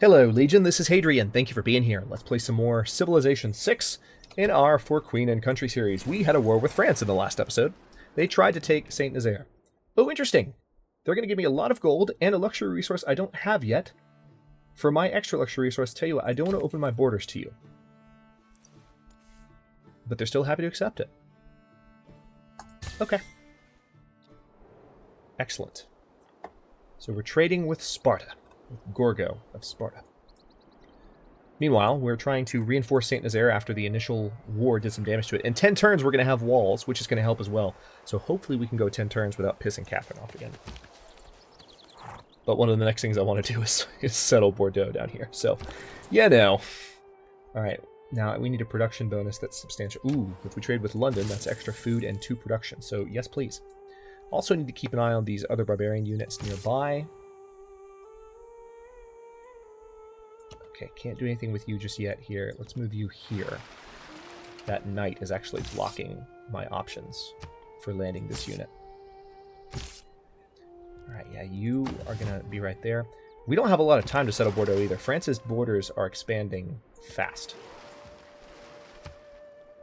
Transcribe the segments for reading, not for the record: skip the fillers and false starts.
Hello, Legion. This is Hadrian. Thank you for being here. Let's play some more Civilization 6 in our For Queen and Country series. We had a war with France in the last episode. They tried to take Saint Nazaire. Oh, interesting. They're going to give me a lot of gold and a luxury resource I don't have yet. For my extra luxury resource, tell you what, I don't want to open my borders to you. But they're still happy to accept it. Okay. Excellent. So we're trading with Sparta. Gorgo of Sparta. Meanwhile, we're trying to reinforce St. Nazaire after the initial war did some damage to it. In 10 turns, we're going to have walls, which is going to help as well. So hopefully we can go 10 turns without pissing Catherine off again. But one of the next things I want to do is settle Bordeaux down here. So, yeah, no. Alright, now we need a production bonus that's substantial. Ooh, if we trade with London, that's extra food and 2 production. So, yes, please. Also need to keep an eye on these other barbarian units nearby. Okay, can't do anything with you just yet here. Let's move you here. That knight is actually blocking my options for landing this unit. Alright, yeah, you are going to be right there. We don't have a lot of time to settle Bordeaux either. France's borders are expanding fast.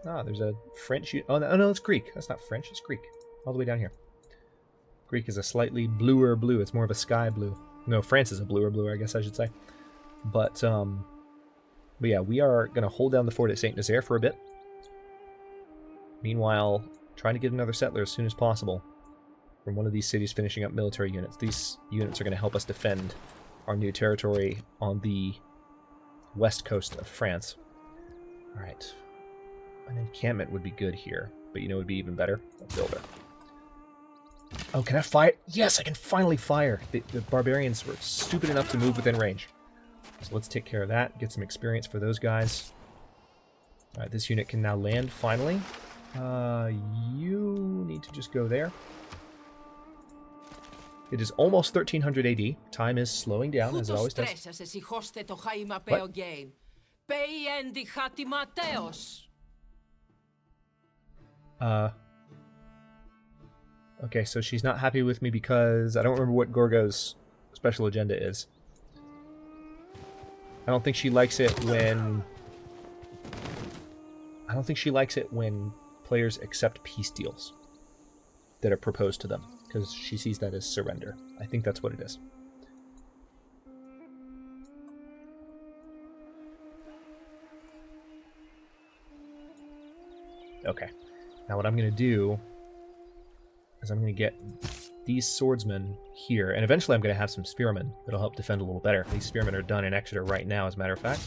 Ah, there's a French... Oh, no, it's Greek. That's not French, it's Greek. All the way down here. Greek is a slightly bluer blue. It's more of a sky blue. No, France is a bluer blue, I guess I should say. But yeah, we are going to hold down the fort at St. Nazaire for a bit. Meanwhile, trying to get another settler as soon as possible from one of these cities finishing up military units. These units are going to help us defend our new territory on the west coast of France. Alright. An encampment would be good here, but you know it would be even better? A builder. Oh, can I fire? Yes, I can finally fire! The barbarians were stupid enough to move within range. So let's take care of that, get some experience for those guys. Alright, this unit can now land, finally. You need to just go there. It is almost 1300 AD. Time is slowing down, as it always does. What? Okay, so she's not happy with me because I don't remember what Gorgo's special agenda is. I don't think she likes it when... players accept peace deals that are proposed to them, because she sees that as surrender. I think that's what it is. Okay. Now what I'm going to do is I'm going to get these swordsmen here, and eventually I'm going to have some spearmen that'll help defend a little better. These spearmen are done in Exeter right now, as a matter of fact.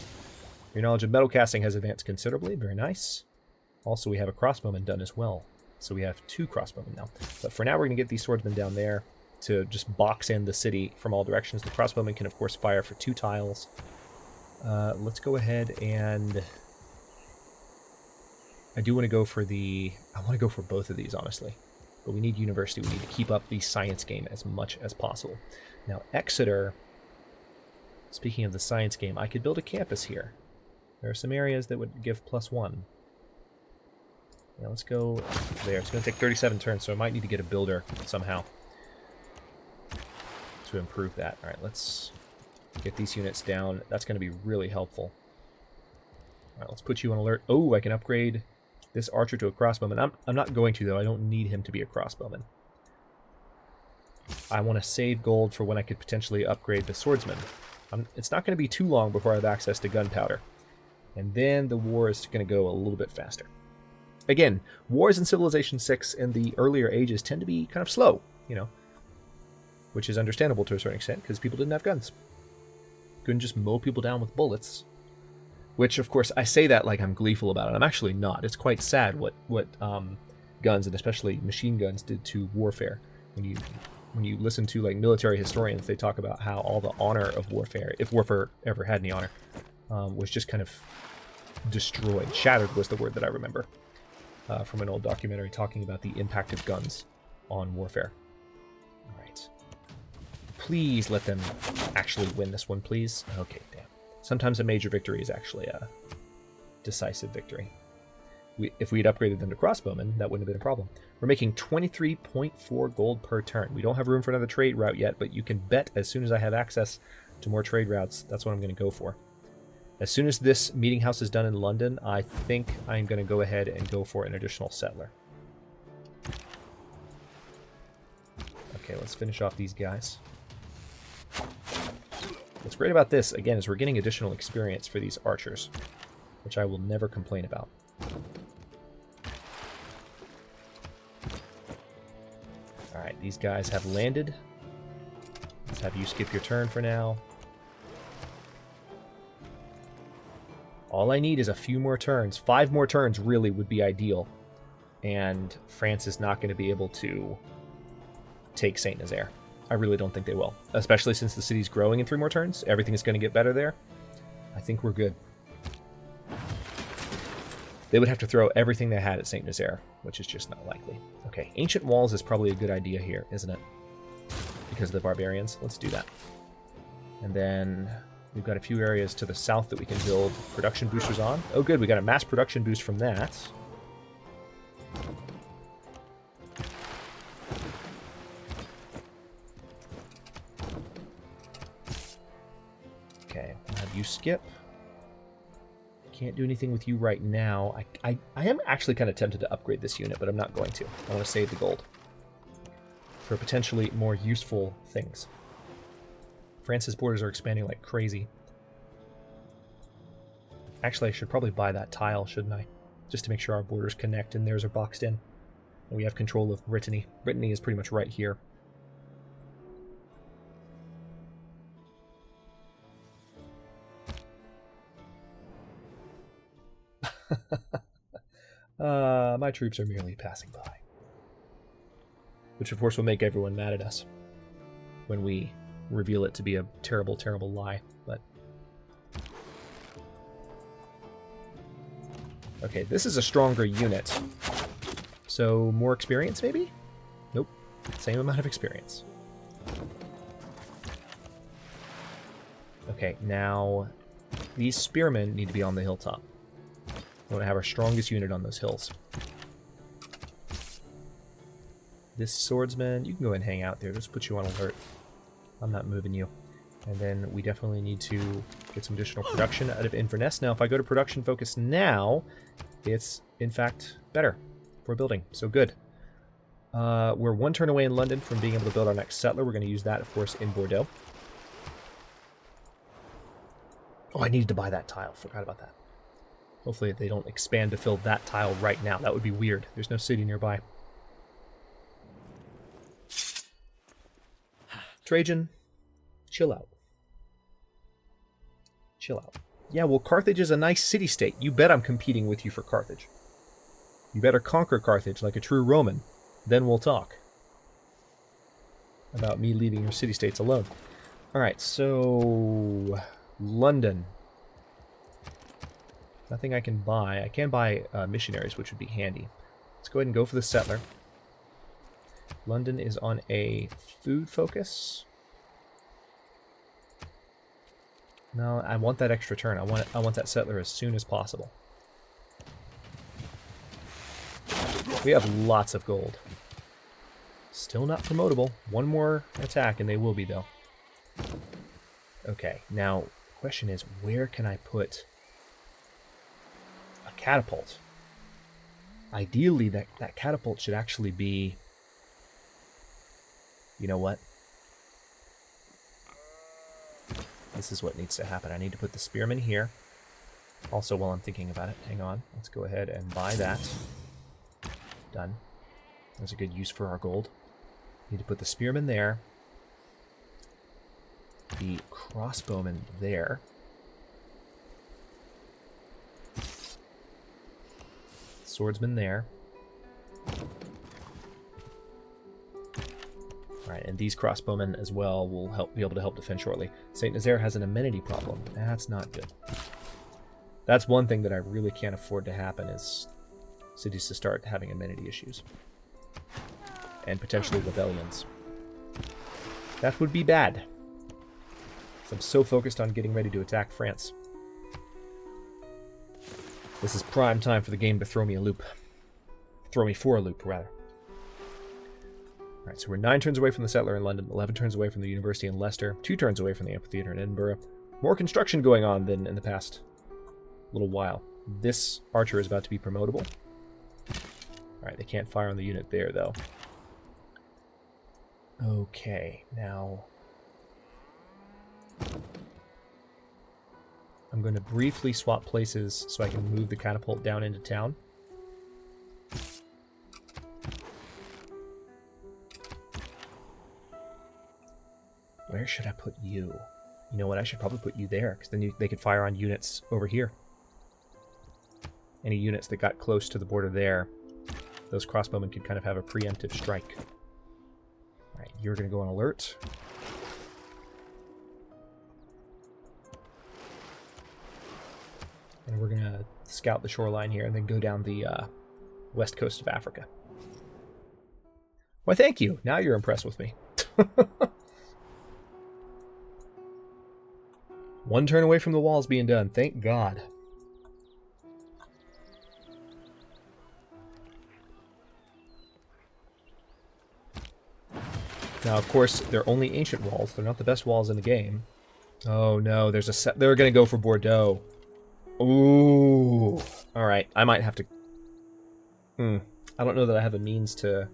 Your knowledge of metal casting has advanced considerably. Very nice. Also, we have a crossbowman done as well. So we have 2 crossbowmen now. But for now, we're going to get these swordsmen down there to just box in the city from all directions. The crossbowmen can, of course, fire for 2 tiles. Let's go ahead and... I do want to go for the... I want to go for both of these, honestly. But we need university. We need to keep up the science game as much as possible. Now, Exeter, speaking of the science game, I could build a campus here. There are some areas that would give +1. Now, let's go there. It's going to take 37 turns, so I might need to get a builder somehow to improve that. All right, let's get these units down. That's going to be really helpful. All right, let's put you on alert. Oh, I can upgrade this archer to a crossbowman. I'm not going to, though. I don't need him to be a crossbowman. I want to save gold for when I could potentially upgrade the swordsman. It's not going to be too long before I have access to gunpowder. And then the war is going to go a little bit faster. Again, wars in Civilization 6 in the earlier ages tend to be kind of slow, you know. Which is understandable to a certain extent, because people didn't have guns. Couldn't just mow people down with bullets. Which, of course, I say that like I'm gleeful about it. I'm actually not. It's quite sad what guns, and especially machine guns, did to warfare. When you listen to like military historians, they talk about how all the honor of warfare, if warfare ever had any honor, was just kind of destroyed. Shattered was the word that I remember from an old documentary talking about the impact of guns on warfare. All right. Please let them actually win this one, please. Okay, damn. Sometimes a major victory is actually a decisive victory. If we had upgraded them to crossbowmen, that wouldn't have been a problem. We're making 23.4 gold per turn. We don't have room for another trade route yet, but you can bet as soon as I have access to more trade routes, that's what I'm going to go for. As soon as this meeting house is done in London, I think I'm going to go ahead and go for an additional settler. Okay, let's finish off these guys. What's great about this, again, is we're getting additional experience for these archers, which I will never complain about. Alright, these guys have landed. Let's have you skip your turn for now. All I need is a few more turns. 5 more turns really would be ideal. And France is not going to be able to take Saint Nazaire. I really don't think they will. Especially since the city's growing in 3 more turns. Everything is going to get better there. I think we're good. They would have to throw everything they had at Saint Nazaire, which is just not likely. Okay, Ancient Walls is probably a good idea here, isn't it? Because of the barbarians. Let's do that. And then we've got a few areas to the south that we can build production boosters on. Oh good, we got a mass production boost from that. Okay, I'll have you skip. Can't do anything with you right now. I am actually kind of tempted to upgrade this unit, but I'm not going to. I want to save the gold for potentially more useful things. France's borders are expanding like crazy. Actually, I should probably buy that tile, shouldn't I? Just to make sure our borders connect and theirs are boxed in. And we have control of Brittany. Brittany is pretty much right here. My troops are merely passing by. Which of course will make everyone mad at us when we reveal it to be a terrible, terrible lie. But okay, this is a stronger unit. So more experience maybe? Nope. Same amount of experience. Okay, now these spearmen need to be on the hilltop. We want to have our strongest unit on those hills. This swordsman, you can go ahead and hang out there. Just put you on alert. I'm not moving you. And then we definitely need to get some additional production out of Inverness. Now, if I go to production focus now, it's in fact better for building. So good. We're 1 turn away in London from being able to build our next settler. We're going to use that, of course, in Bordeaux. Oh, I needed to buy that tile. Forgot about that. Hopefully they don't expand to fill that tile right now. That would be weird. There's no city nearby. Trajan, chill out. Chill out. Yeah, well, Carthage is a nice city-state. You bet I'm competing with you for Carthage. You better conquer Carthage like a true Roman. Then we'll talk about me leaving your city-states alone. Alright, so London. Nothing I can buy. I can buy missionaries, which would be handy. Let's go ahead and go for the settler. London is on a food focus. No, I want that extra turn. I want that settler as soon as possible. We have lots of gold. Still not promotable. 1 more attack and they will be, though. Okay, now the question is, where can I put a catapult? Ideally, that catapult should actually be... You know what? This is what needs to happen. I need to put the spearmen here. Also, while I'm thinking about it, hang on. Let's go ahead and buy that. Done. That's a good use for our gold. Need to put the spearmen there. The crossbowmen there. Swordsman there. Alright, and these crossbowmen as well will be able to help defend shortly. Saint Nazaire has an amenity problem. That's not good. That's one thing that I really can't afford to happen, is cities to start having amenity issues. And potentially rebellions. That would be bad. I'm so focused on getting ready to attack France. This is prime time for the game to throw me a loop. Throw me for a loop, rather. Alright, so we're 9 turns away from the settler in London, 11 turns away from the university in Leicester, 2 turns away from the amphitheater in Edinburgh. More construction going on than in the past little while. This archer is about to be promotable. Alright, they can't fire on the unit there, though. Okay, now... I'm going to briefly swap places so I can move the catapult down into town. Where should I put you? You know what, I should probably put you there, because then they could fire on units over here. Any units that got close to the border there, those crossbowmen could kind of have a preemptive strike. Alright, you're going to go on alert. And we're going to scout the shoreline here and then go down the west coast of Africa. Why, thank you. Now you're impressed with me. 1 turn away from the walls being done. Thank God. Now, of course, they're only ancient walls. They're not the best walls in the game. Oh, no. There's a set. They're going to go for Bordeaux. Ooh. Alright, I might have to... I don't know that I have a means to...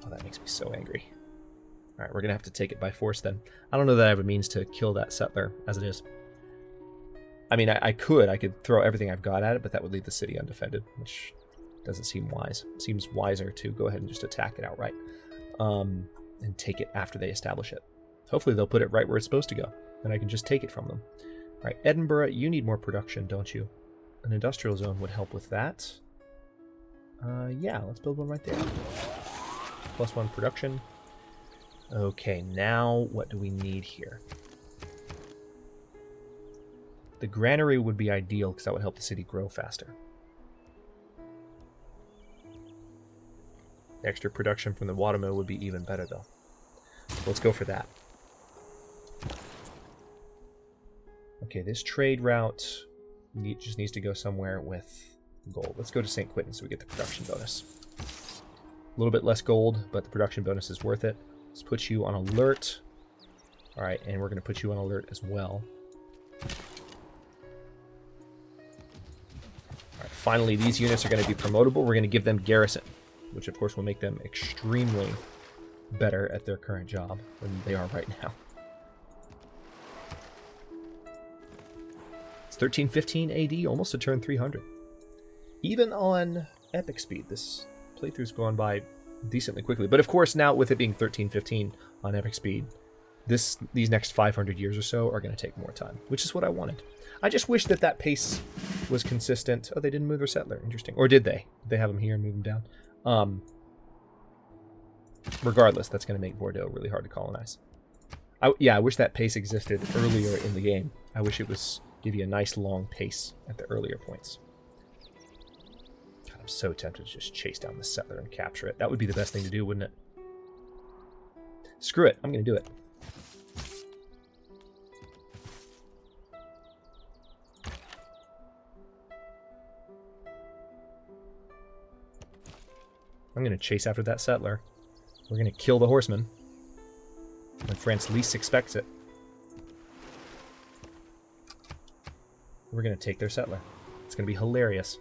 Oh, that makes me so angry. Alright, we're going to have to take it by force then. I don't know that I have a means to kill that settler as it is. I mean, I could throw everything I've got at it, but that would leave the city undefended, which doesn't seem wise. It seems wiser to go ahead and just attack it outright. And take it after they establish it. Hopefully they'll put it right where it's supposed to go, and I can just take it from them. Alright, Edinburgh, you need more production, don't you? An industrial zone would help with that. Yeah, let's build one right there. +1 production. Okay, now what do we need here? The granary would be ideal because that would help the city grow faster. Extra production from the watermill would be even better, though. Let's go for that. Okay, this trade route just needs to go somewhere with gold. Let's go to St. Quentin so we get the production bonus. A little bit less gold, but the production bonus is worth it. Let's put you on alert. Alright, and we're going to put you on alert as well. Alright, finally, these units are going to be promotable. We're going to give them garrison, which of course will make them extremely better at their current job than they are right now. It's 1315 AD, almost a turn 300. Even on epic speed, this playthrough's gone by decently quickly. But of course, now with it being 1315 on epic speed, these next 500 years or so are going to take more time, which is what I wanted. I just wish that that pace was consistent. Oh, they didn't move their settler. Interesting. Or did they? Did they have them here and move them down? Regardless, that's going to make Bordeaux really hard to colonize. I wish that pace existed earlier in the game. I wish it was give you a nice long pace at the earlier points. God, I'm so tempted to just chase down the settler and capture it. That would be the best thing to do, wouldn't it? Screw it. I'm going to do it. I'm going to chase after that settler. We're going to kill the horseman when France least expects it. We're going to take their settler. It's going to be hilarious.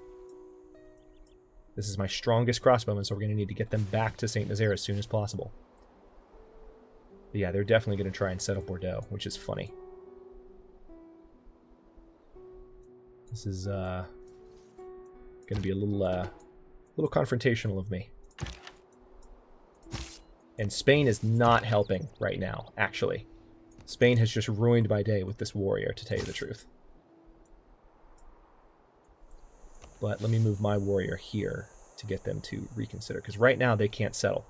This is my strongest crossbowman, so we're going to need to get them back to St. Nazaire as soon as possible. But yeah, they're definitely going to try and settle Bordeaux, which is funny. This is going to be a little confrontational of me. And Spain is not helping right now, actually. Spain has just ruined my day with this warrior, to tell you the truth. But let me move my warrior here to get them to reconsider, because right now they can't settle.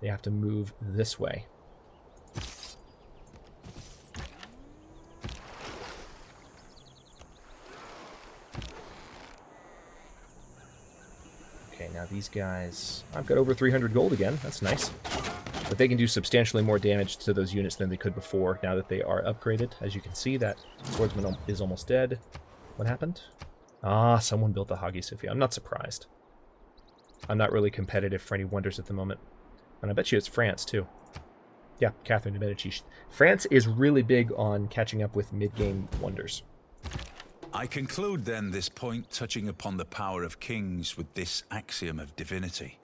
They have to move this way. Okay, now these guys... I've got over 300 gold again. That's nice. But they can do substantially more damage to those units than they could before, now that they are upgraded. As you can see, that swordsman is almost dead. What happened? Ah, someone built the Hagia Sophia. I'm not surprised. I'm not really competitive for any wonders at the moment. And I bet you it's France, too. Yeah, Catherine de Medici. France is really big on catching up with mid-game wonders. I conclude then this point touching upon the power of kings with this axiom of divinity.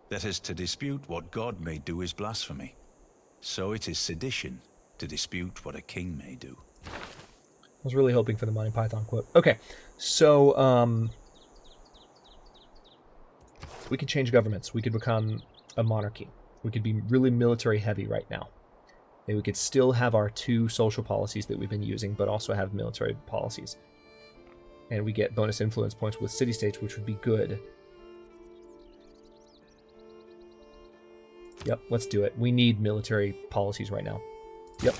That is, to dispute what God may do is blasphemy. So it is sedition to dispute what a king may do. I was really hoping for the Monty Python quote. Okay, so we could change governments. We could become a monarchy. We could be really military heavy right now. And we could still have our 2 social policies that we've been using, but also have military policies. And we get bonus influence points with city-states, which would be good. Yep, let's do it. We need military policies right now. Yep.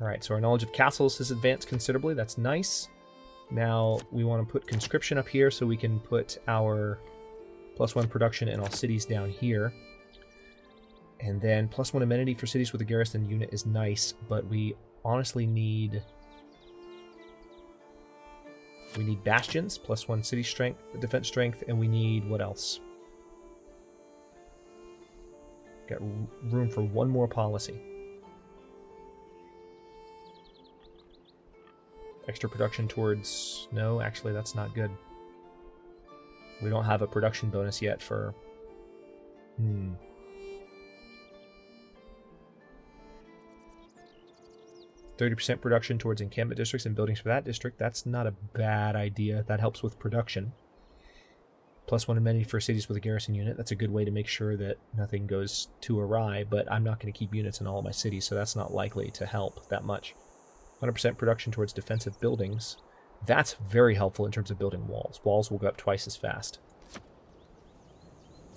Alright, so our knowledge of castles has advanced considerably. That's nice. Now we want to put conscription up here so we can put our +1 production in all cities down here. And then +1 amenity for cities with a garrison unit is nice, but we honestly need... We need bastions, +1 city strength, defense strength, and we need what else? Got room for 1 more policy. Extra production towards... No, actually that's not good. We don't have a production bonus yet for... 30% production towards encampment districts and buildings for that district. That's not a bad idea. That helps with production. +1 amenity for cities with a garrison unit. That's a good way to make sure that nothing goes too awry, but I'm not going to keep units in all of my cities, so that's not likely to help that much. 100% production towards defensive buildings. That's very helpful in terms of building walls. Walls will go up twice as fast.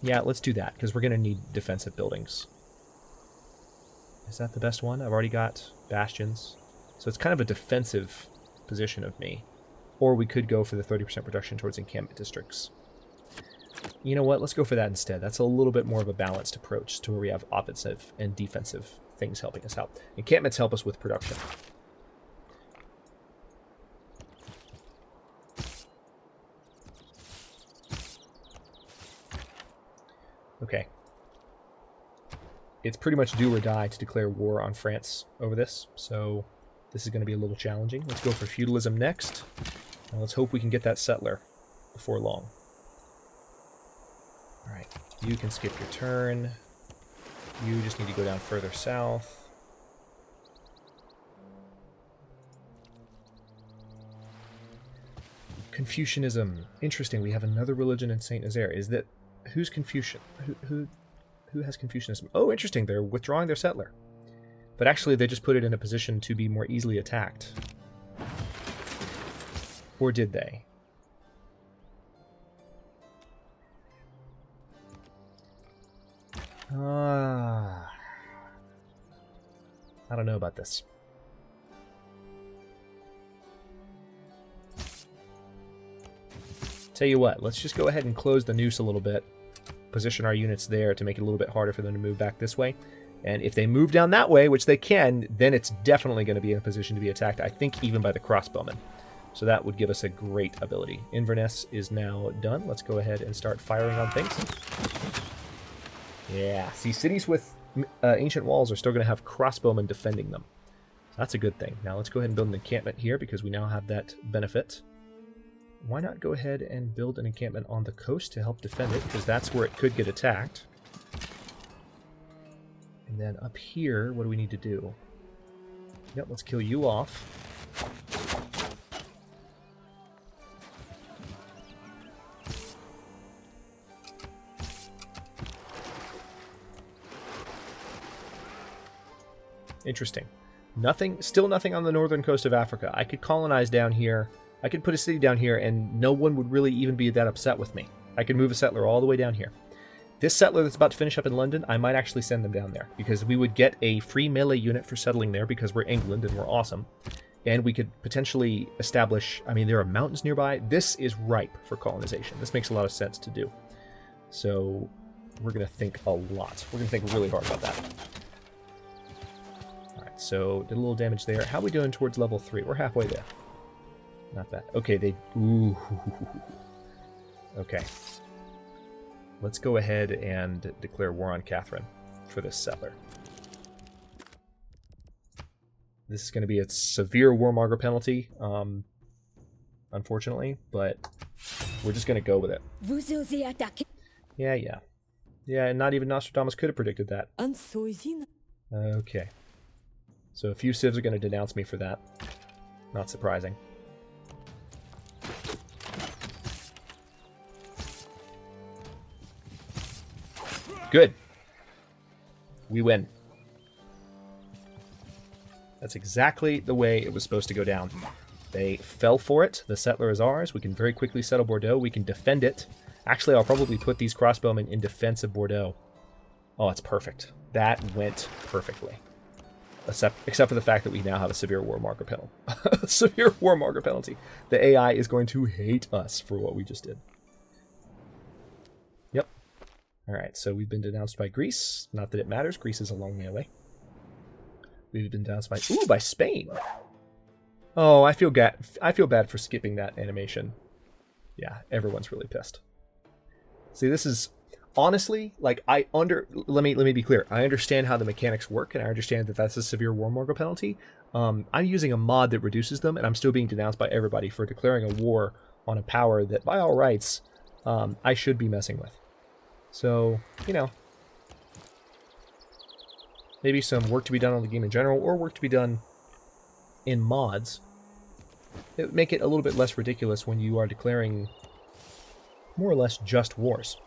Yeah, let's do that, because we're going to need defensive buildings. Is that the best one? I've already got bastions. So it's kind of a defensive position of me. Or we could go for the 30% production towards encampment districts. You know what? Let's go for that instead. That's a little bit more of a balanced approach to where we have offensive and defensive things helping us out. Encampments help us with production. Okay. It's pretty much do or die to declare war on France over this, so this is going to be a little challenging. Let's go for feudalism next, and let's hope we can get that settler before long. Alright, you can skip your turn. You just need to go down further south. Confucianism. Interesting, we have another religion in Saint Nazaire. Is that... Who's Confucian? Who has Confucianism? Oh, interesting. They're withdrawing their settler. But actually, they just put it in a position to be more easily attacked. Or did they? I don't know about this. Tell you what, let's just go ahead and close the noose a little bit. Position our units there to make it a little bit harder for them to move back this way. And if they move down that way, which they can, then it's definitely going to be in a position to be attacked, I think even by the crossbowmen. So that would give us a great ability. Inverness is now done. Let's go ahead and start firing on things. Yeah, see, cities with ancient walls are still going to have crossbowmen defending them. So that's a good thing. Now let's go ahead and build an encampment here because we now have that benefit. Why not go ahead and build an encampment on the coast to help defend it, because that's where it could get attacked. And then up here, what do we need to do? Yep, let's kill you off. Interesting. Still nothing on the northern coast of Africa. I could colonize down here. I could put a city down here and no one would really even be that upset with me. I could move a settler all the way down here. This settler that's about to finish up in London, I might actually send them down there because we would get a free melee unit for settling there because we're England and we're awesome. And we could potentially establish, I mean, there are mountains nearby. This is ripe for colonization. This makes a lot of sense to do. So we're going to think a lot. We're going to think really hard about that. All right, so did a little damage there. How are we doing towards level 3? We're halfway there. Not bad. Okay, they... Ooh. Okay. let's go ahead and declare war on Catherine for this settler. This is going to be a severe warmonger penalty, unfortunately, but we're just going to go with it. Yeah. Yeah, and not even Nostradamus could have predicted that. Okay. So a few civs are going to denounce me for that. Not surprising. Good. We win. That's exactly the way it was supposed to go down. They fell for it. The settler is ours. We can very quickly settle Bordeaux. We can defend it. Actually, I'll probably put these crossbowmen in defense of Bordeaux. Oh, it's perfect. That went perfectly. Except for the fact that we now have a severe warmonger penalty. Severe warmonger penalty. The AI is going to hate us for what we just did. Yep. Alright, so we've been denounced by Greece. Not that it matters. Greece is a long way away. We've been denounced by Spain. Oh, I feel bad for skipping that animation. Yeah, everyone's really pissed. See, this is honestly, like, let me be clear. I understand how the mechanics work, and I understand that that's a severe warmonger penalty. I'm using a mod that reduces them, and I'm still being denounced by everybody for declaring a war on a power that, by all rights, I should be messing with. So, you know, maybe some work to be done on the game in general, or work to be done in mods. It would make it a little bit less ridiculous when you are declaring more or less just wars.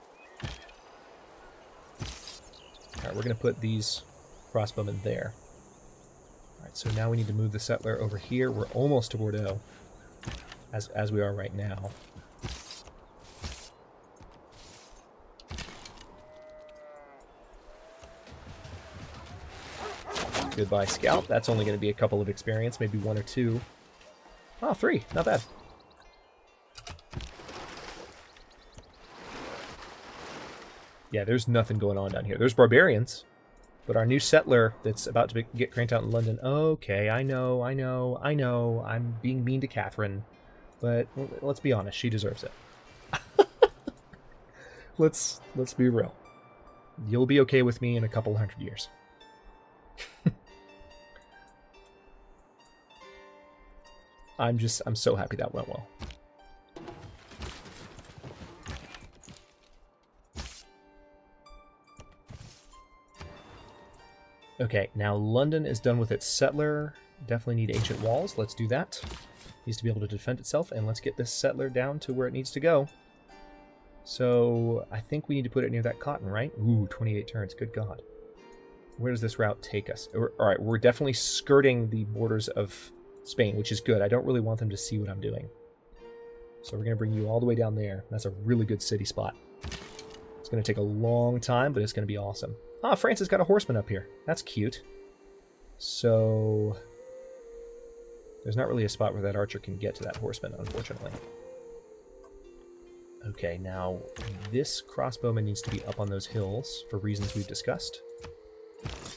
Alright, we're going to put these crossbowmen there. Alright, so now we need to move the settler over here. We're almost to Bordeaux, as we are right now. Goodbye, Scout. That's only going to be a couple of experience, maybe 1 or 2. Oh, 3. Not bad. Yeah, there's nothing going on down here. There's barbarians, but our new settler that's about to get cranked out in London. Okay, I know. I'm being mean to Catherine, but let's be honest, she deserves it. Let's be real. You'll be okay with me in a couple 100 years. I'm so happy that went well. Okay, now London is done with its settler. Definitely need ancient walls. Let's do that. Needs to be able to defend itself, and let's get this settler down to where it needs to go. So I think we need to put it near that cotton, right? Ooh, 28 turns. Good God. Where does this route take us? All right, we're definitely skirting the borders of Spain, which is good. I don't really want them to see what I'm doing. So we're going to bring you all the way down there. That's a really good city spot. It's going to take a long time, but it's going to be awesome. Ah, France has got a horseman up here. That's cute. So there's not really a spot where that archer can get to that horseman, unfortunately. Okay, now this crossbowman needs to be up on those hills for reasons we've discussed.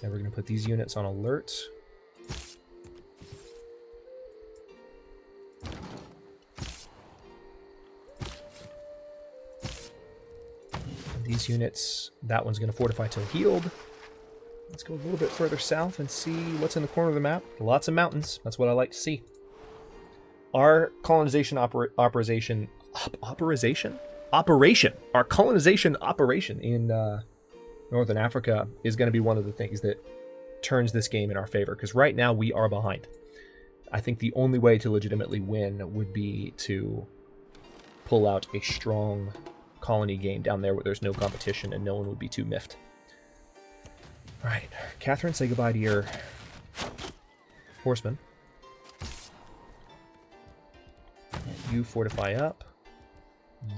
And we're going to put these units on alert. These units, that one's going to fortify till healed. Let's go a little bit further south and see what's in the corner of the map. Lots of mountains. That's what I like to see. Our colonization operation in Northern Africa is going to be one of the things that turns this game in our favor, because right now we are behind. I think the only way to legitimately win would be to pull out a strong colony game down there where there's no competition and no one would be too miffed. Alright, Catherine, say goodbye to your horsemen. You fortify up.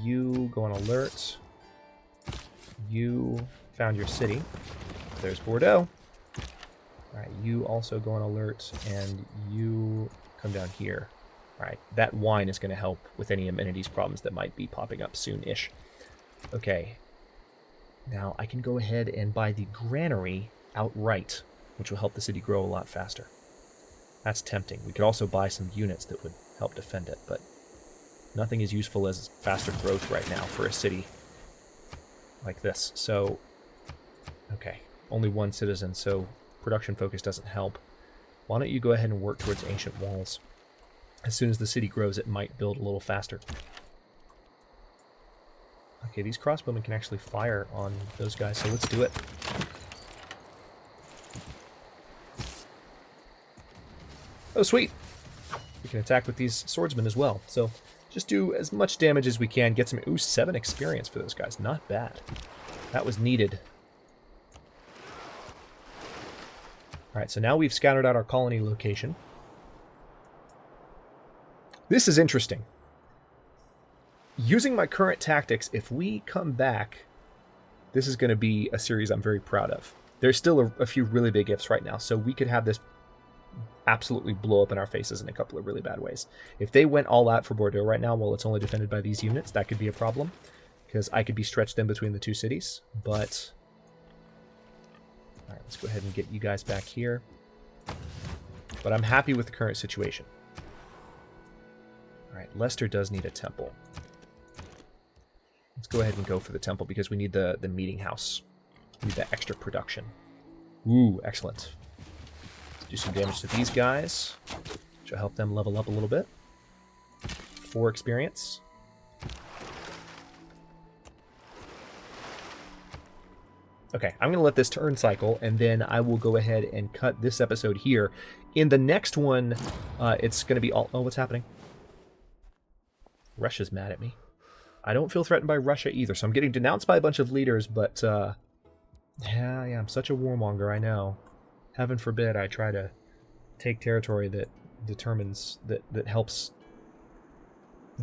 You go on alert. You found your city. There's Bordeaux. Alright, you also go on alert, and you come down here. Alright, that wine is going to help with any amenities problems that might be popping up soon-ish. Okay, now I can go ahead and buy the granary outright, which will help the city grow a lot faster. That's tempting. We could also buy some units that would help defend it, but nothing as useful as faster growth right now for a city. like this. So, okay, only one citizen, so production focus doesn't help. Why don't you go ahead and work towards ancient walls? As soon as the city grows, it might build a little faster. Okay, these crossbowmen can actually fire on those guys, so let's do it. Oh, sweet! We can attack with these swordsmen as well, so just do as much damage as we can. Get some... Ooh, 7 experience for those guys. Not bad. That was needed. Alright, so now we've scattered out our colony location. This is interesting. Using my current tactics, if we come back, this is going to be a series I'm very proud of. There's still a few really big ifs right now, so we could have this absolutely blow up in our faces in a couple of really bad ways. If they went all out for Bordeaux right now, while it's only defended by these units, that could be a problem, because I could be stretched in between the two cities, but... Alright, let's go ahead and get you guys back here. But I'm happy with the current situation. Alright, Leicester does need a temple. Let's go ahead and go for the temple, because we need the meeting house. We need that extra production. Ooh, excellent. Do some damage to these guys, which will help them level up a little bit. 4 experience. Okay, I'm going to let this turn cycle, and then I will go ahead and cut this episode here. In the next one, it's going to be all... Oh, what's happening? Russia's mad at me. I don't feel threatened by Russia either, so I'm getting denounced by a bunch of leaders, but... yeah, I'm such a warmonger, I know. Heaven forbid I try to take territory that determines, that helps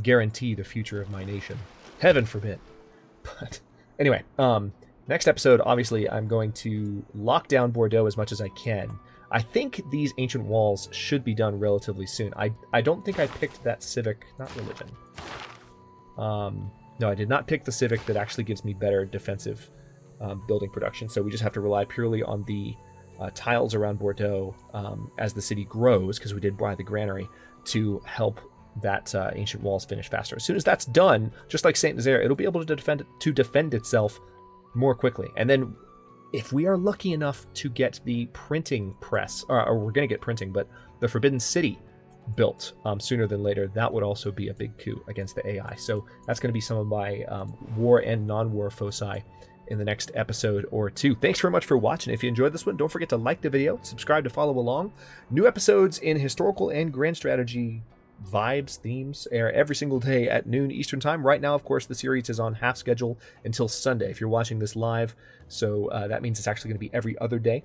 guarantee the future of my nation. Heaven forbid. But anyway, next episode, obviously, I'm going to lock down Bordeaux as much as I can. I think these ancient walls should be done relatively soon. I don't think I picked that civic, not religion. No, I did not pick the civic that actually gives me better defensive building production, so we just have to rely purely on the tiles around Bordeaux as the city grows, because we did buy the granary, to help that ancient walls finish faster. As soon as that's done, just like Saint Nazaire, it'll be able to defend itself more quickly. And then if we are lucky enough to get the printing press, or we're going to get printing, but the Forbidden City built sooner than later, that would also be a big coup against the AI. So that's going to be some of my war and non-war foci in the next episode or two. Thanks very much for watching. If you enjoyed this one, don't forget to like the video, subscribe to follow along. New episodes in historical and grand strategy vibes, themes, air every single day at noon Eastern time. Right now, of course, the series is on half schedule until Sunday if you're watching this live, so that means it's actually going to be every other day.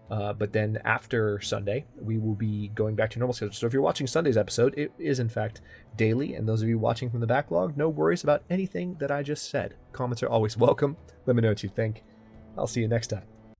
But then after Sunday, we will be going back to normal schedule. So if you're watching Sunday's episode, it is in fact daily. And those of you watching from the backlog, no worries about anything that I just said. Comments are always welcome. Let me know what you think. I'll see you next time.